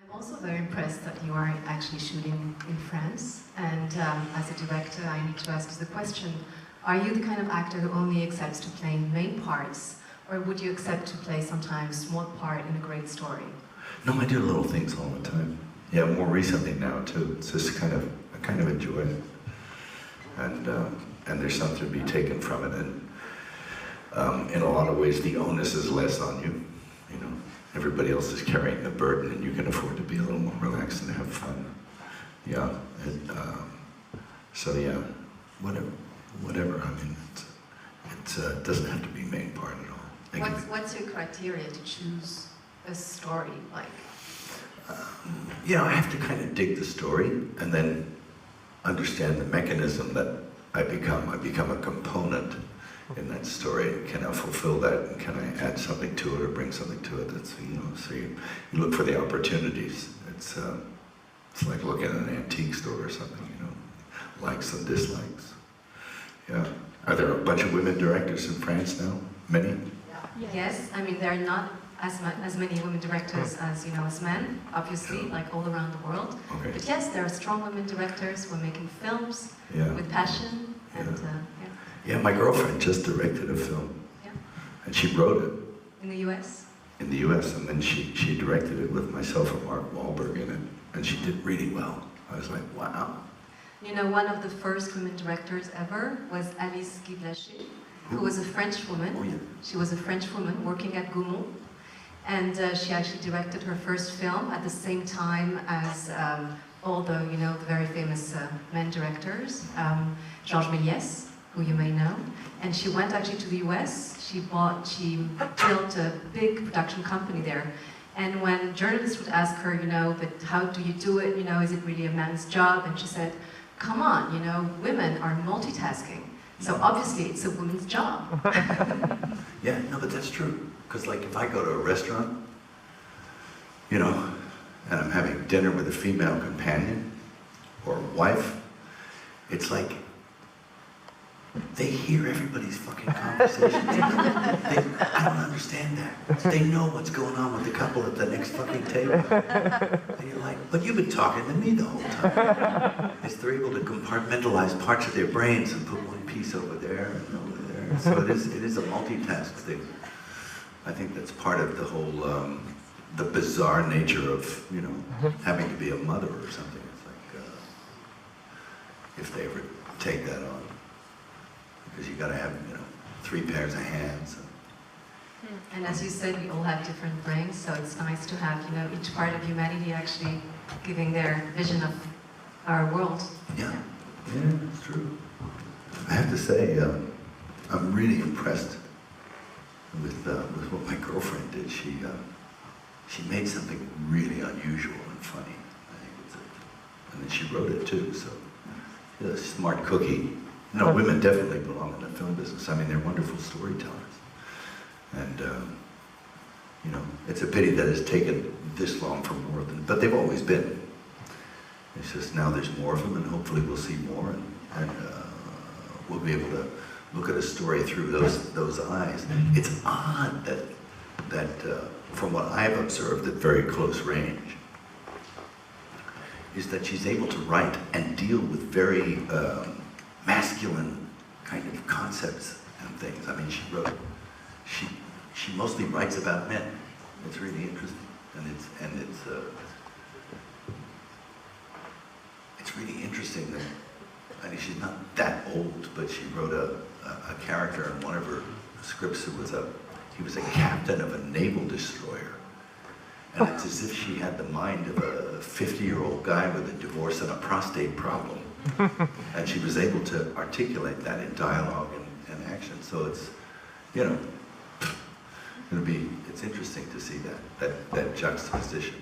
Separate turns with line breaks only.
I'm also very impressed that you are actually shooting in France, and as a director I need to ask you the question, are you the kind of actor who only accepts to play main parts, or would you accept to play sometimes small part in a great story?
No, I do little things all the time. Yeah, more recently now too. It's just I kind of enjoy it, and there's something to be taken from it, and in a lot of ways the onus is less on you. You know, everybody else is carrying the burden, and you can afford to be a little more relaxed and have fun. Yeah, so yeah, whatever. I mean, it doesn't have to be main part at all.
What's your criteria to choose a story like?
You know, I have to kind of dig the story and then understand the mechanism that I become. I become a component in that story. Can I fulfill that? And can I add something to it or bring something to it? That's, you know, so you look for the opportunities. It's like looking at an antique store or something, you know, likes and dislikes. Yeah. Are there a bunch of women directors in France now? Many?
Yeah. Yes, I mean there are not as many women directors as, you know, as men, obviously, like all around the world.
Okay.
But yes, there are strong women directors who are making films with passion. And,
yeah, my girlfriend just directed a film.
Yeah.
And she wrote it.
In the US?
In the US, and then she directed it with myself and Mark Wahlberg in it. And she did really well. I was like, wow.
You know, one of the first women directors ever was Alice Guy, who was a French woman.
Oh, yeah.
She was a French woman working at Gaumont. And she actually directed her first film at the same time as all the, you know, the very famous men directors, Georges Méliès, who you may know. And she went actually to the US. She built a big production company there. And when journalists would ask her, you know, but how do you do it? You know, is it really a man's job? And she said, come on, you know, women are multitasking. So obviously it's a woman's job.
Yeah, no, but that's true. Because like if I go to a restaurant, you know, and I'm having dinner with a female companion or wife, it's like they hear everybody's fucking conversations. I don't understand that. They know what's going on with the couple at the next fucking table. And you're like, but you've been talking to me the whole time. It's they're able to compartmentalize parts of their brains and put one piece over there and over there. So it is a multitask thing. I think that's part of the whole, the bizarre nature of, you know, having to be a mother or something. It's like, if they ever take that on. Because you gotta have, you know, 3 pairs of hands.
And as you said, we all have different brains, so it's nice to have, you know, each part of humanity actually giving their vision of our world.
Yeah, yeah, it's true. I have to say, I'm really impressed with what my girlfriend did. She made something really unusual and funny. I think it's and then she wrote it too. So, she's a smart cookie. No, women definitely belong in the film business. I mean, they're wonderful storytellers. And, you know, it's a pity that it's taken this long for more of them, but they've always been. It's just now there's more of them, and hopefully we'll see more, and we'll be able to look at a story through those eyes. It's odd that from what I've observed at very close range, is that she's able to write and deal with very masculine kind of concepts and things. I mean, she mostly writes about men. It's really interesting, and it's really interesting that, I mean, she's not that old, but she wrote a character in one of her scripts who was he was a captain of a naval destroyer, and it's as if she had the mind of a 50-year-old guy with a divorce and a prostate problem. And she was able to articulate that in dialogue and action. So it's, you know, it's interesting to see that juxtaposition.